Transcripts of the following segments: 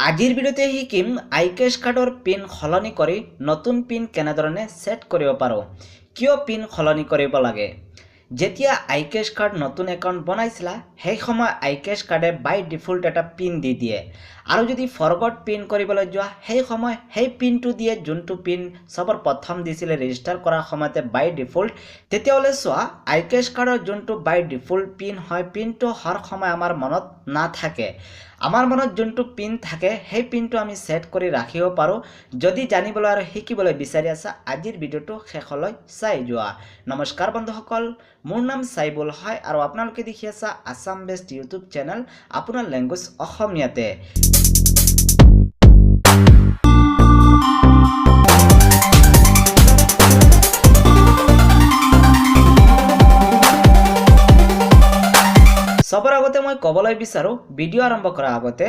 আজিৰ ভিডিঅ'তে শিকিম আইকেছ কাৰ্ডৰ পিন সলনি কৰি নতুন পিন কেনেধৰণে সেট কৰিব পাৰোঁ। কিয় পিন সলনি কৰিব লাগে? যেতিয়া আইকেছ কাৰ্ড নতুন একাউণ্ট বনাইছিলা সেই সময় আইকেছ কাৰ্ডে বাই ডিফল্ট এটা পিন দি দিয়ে আৰু যদি ফৰগট পিন কৰিবলৈ যোৱা সেই সময় সেই পিনটো দিয়ে যোনটো পিন সবৰ প্ৰথম দিছিলে ৰেজিষ্টাৰ কৰাৰ সময়তে বাই ডিফল্ট। তেতিয়াহ'লে চোৱা আইকেছ কাৰ্ডৰ যোনটো বাই ডিফল্ট পিন হয় পিনটো হৰ সময় আমাৰ মনত নাথাকে। আমাৰ মনত যোনটো পিন থাকে সেই পিনটো আমি সেট কৰি ৰাখিব পাৰোঁ। যদি জানিবলৈ আৰু শিকিবলৈ বিচাৰি আছা আজিৰ ভিডিঅ'টো শেষলৈ চাই যোৱা। নমস্কাৰ বন্ধুসকল, মোৰ নাম চাইবুল হয় আৰু আপোনালোকে দেখি আছা আছাম বেষ্ট ইউটিউব চেনেল আপোনাৰ লেংগুৱেজ অসমীয়াতে। সবৰ আগতে মই ক'বলৈ বিচাৰোঁ ভিডিঅ' আৰম্ভ কৰাৰ আগতে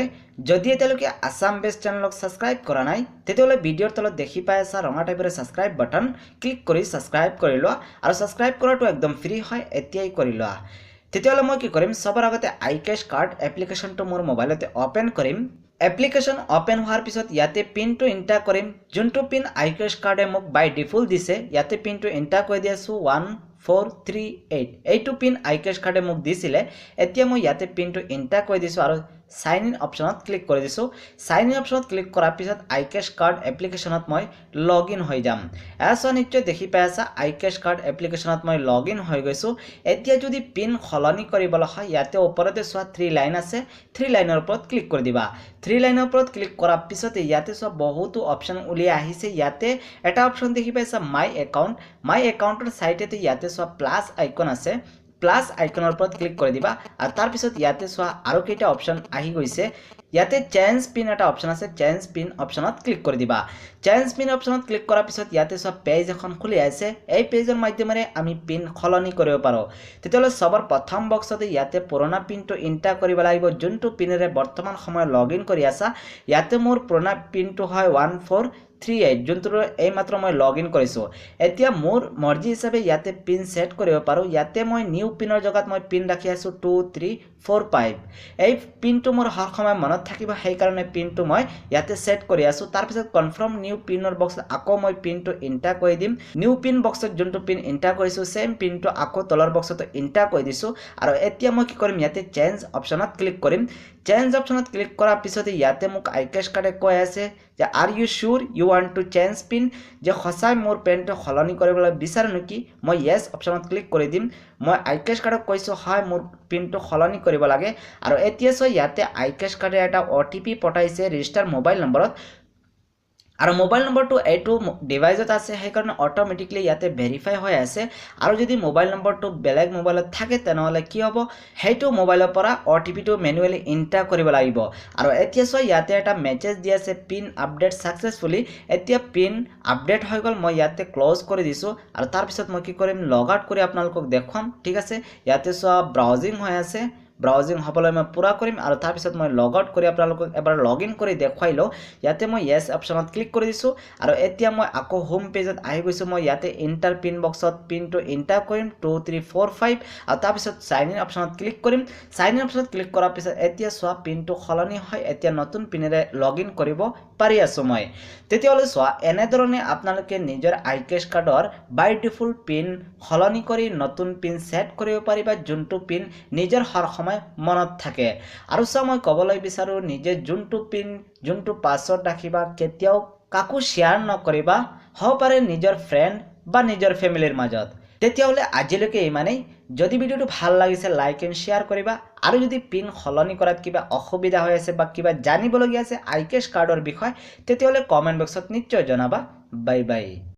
যদি এতিয়ালৈকে আছাম বেষ্ট চেনেলক ছাবস্ক্ৰাইব কৰা নাই তেতিয়াহ'লে ভিডিঅ'ৰ তলত দেখি পাই আছা ৰঙা টাইপেৰে ছাবস্ক্ৰাইব বাটন ক্লিক কৰি ছাবস্ক্ৰাইব কৰি লোৱা আৰু ছাবস্ক্ৰাইব কৰাটো একদম ফ্ৰী হয়, এতিয়াই কৰি লোৱা। তেতিয়াহ'লে মই কি কৰিম, সবৰ আগতে আইকেছ কাৰ্ড এপ্লিকেশ্যনটো মোৰ মোবাইলতে অ'পেন কৰিম। এপ্লিকেশ্যন অ'পেন হোৱাৰ পিছত ইয়াতে পিনটো এণ্টাৰ কৰিম। যোনটো পিন আইকেছ কাৰ্ডে মোক বাই ডিফল্ট দিছে ইয়াতে পিনটো এণ্টাৰ কৰি দি আছোঁ 1438। এইটো পিন আইকেছ কাৰ্ডে মোক দিছিলে। এতিয়া মই ইয়াতে পিনটো এণ্টাৰ কৰি দিছোঁ আৰু সাইন ইন অপশ্যনত ক্লিক কৰি দিছোঁ। সাইন ইন অপশ্যনত ক্লিক কৰাৰ পিছত আইকেছ কাৰ্ড এপ্লিকেশ্যনত মই লগ ইন হৈ যাম। এছ নিশ্চয় দেখি পাই আছা আইকেছ কাৰ্ড এপ্লিকেশ্যনত মই লগ ইন হৈ গৈছোঁ। এতিয়া যদি পিন সলনি কৰিবলৈ হয় ইয়াতে ওপৰতে চোৱা 3 লাইন আছে, 3 লাইনৰ ওপৰত ক্লিক কৰি দিবা। 3 লাইনৰ ওপৰত ক্লিক কৰাৰ পিছতে ইয়াতে চোৱা বহুতো অপশ্যন উলিয়াই আহিছে। ইয়াতে এটা অপশ্যন দেখি পাইছা মাই একাউণ্ট। মাই একাউণ্টৰ চাইডতে ইয়াতে চোৱা প্লাছ আইকন আছে, প্লাছ আইকনৰ ওপৰত ক্লিক কৰি দিবা আৰু তাৰপিছত ইয়াতে চোৱা আৰু কেইটা অপশ্যন আহি গৈছে। ইয়াতে চেঞ্জ পিন এটা অপশ্যন আছে, চেঞ্জ পিন অপশ্যনত ক্লিক কৰি দিবা। চেঞ্জ পিন অপশ্যনত ক্লিক কৰাৰ পিছত ইয়াতে চোৱা পেজ এখন খুলি আছে। এই পেজৰ মাধ্যমেৰে আমি পিন সলনি কৰিব পাৰোঁ। তেতিয়াহ'লে সবৰ প্ৰথম বক্সতে ইয়াতে পুৰণা পিনটো এণ্টাৰ কৰিব লাগিব। যোনটো পিনেৰে বৰ্তমান সময়ত লগ ইন কৰি আছা ইয়াতে মোৰ পুৰণা পিনটো হয় 1438, যোনটো এইমাত্ৰ মই লগ ইন কৰিছোঁ। এতিয়া মোৰ মৰ্জি হিচাপে ইয়াতে পিন সেট কৰিব পাৰোঁ। ইয়াতে মই নিউ পিনৰ জেগাত মই পিন ৰাখি আছোঁ 2345। এই পিনটো মোৰ হৰ সময় মনত থাকিব, সেইকাৰণে পিনটো মই ইয়াতে সেট কৰি আছোঁ। তাৰপিছত কনফাৰ্ম নিউ পিনৰ বক্সত আকৌ মই পিনটো এণ্টাৰ কৰি দিম। নিউ পিন বক্সত যোনটো পিন এণ্টাৰ কৰিছোঁ চেম পিনটো আকৌ তলৰ বক্সত এণ্টাৰ কৰি দিছোঁ আৰু এতিয়া মই কি কৰিম ইয়াতে চেঞ্জ অপশ্যনত ক্লিক কৰিম। চেঞ্জ অপশ্যনত ক্লিক কৰাৰ পিছতে ইয়াতে মোক আইকেছ কাৰ্ডে কৈ আছে যে are you sure you want to change pin, যে সঁচাই মোৰ পেনটো সলনি কৰিবলৈ বিচাৰোঁ নেকি। মই য়েছ অপশ্যনত ক্লিক কৰি দিম। মই আইকেছ কাৰ্ডক কৈছোঁ হয় মোৰ পিনটো সলনি কৰিব লাগে আৰু এতিয়া চোৱা ইয়াতে আইকেছ কাৰ্ডে এটা OTP পঠাইছে ৰেজিষ্টাৰ মোবাইল নম্বৰত আৰু মোবাইল নম্বৰটো এইটো ডিভাইচত আছে সেইকাৰণে অট'মেটিকলি ইয়াতে ভেৰিফাই হৈ আছে। আৰু যদি মোবাইল নম্বৰটো বেলেগ মোবাইলত থাকে তেনেহ'লে কি হ'ব, সেইটো মোবাইলৰ পৰা OTPটো মেনুৱেলি এণ্টাৰ কৰিব লাগিব। আৰু এতিয়া চোৱা ইয়াতে এটা মেছেজ দি আছে পিন আপডেট ছাকচেছফুলি। এতিয়া পিন আপডেট হৈ গ'ল, মই ইয়াতে ক্ল'জ কৰি দিছোঁ আৰু তাৰপিছত মই কি কৰিম লগ আউট কৰি আপোনালোকক দেখুৱাম। ঠিক আছে, ইয়াতে চোৱা ব্ৰাউজিং হৈ আছে, ব্ৰাউজিং হ'বলৈ মই পূৰা কৰিম আৰু তাৰপিছত মই লগ আউট কৰি আপোনালোকক এবাৰ লগ ইন কৰি দেখুৱাই লওঁ। ইয়াতে মই য়েছ অপশ্যনত ক্লিক কৰি দিছোঁ আৰু এতিয়া মই আকৌ হোম পেজত আহি গৈছোঁ। মই ইয়াতে এণ্টাৰ পিন বক্সত পিনটো এণ্টাৰ কৰিম 2345 আৰু তাৰপিছত চাইন ইন অপশ্যনত ক্লিক কৰিম। চাইন ইন অপশ্যনত ক্লিক কৰাৰ পিছত এতিয়া চোৱা পিনটো সলনি হয়, এতিয়া নতুন পিনেৰে লগ ইন কৰিব পাৰি আছোঁ মই। তেতিয়াহ'লে চোৱা এনেধৰণে আপোনালোকে নিজৰ আইকেছ কাৰ্ডৰ বাই ডিফল্ট পিন সলনি কৰি নতুন পিন সেট কৰিব পাৰিবা, যোনটো পিন নিজৰ হৰ সময় মনত থাকে। আৰু চোৱা মই ক'বলৈ বিচাৰোঁ নিজে যোনটো পিন যোনটো পাছৱৰ্ড ৰাখিবা কেতিয়াও কাকো শ্বেয়াৰ নকৰিবা, হ'ব পাৰে নিজৰ ফ্ৰেণ্ড বা নিজৰ ফেমিলিৰ মাজত। তেতিয়াহ'লে আজিলৈকে ইমানেই। যদি ভিডিঅ'টো ভাল লাগিছে লাইক এণ্ড শ্বেয়াৰ কৰিবা আৰু যদি পিন সলনি কৰাত কিবা অসুবিধা হৈ আছে বা কিবা জানিবলগীয়া আছে আইকেছ কাৰ্ডৰ বিষয়ে তেতিয়াহ'লে কমেণ্ট বক্সত নিশ্চয় জনাবা। Bye bye.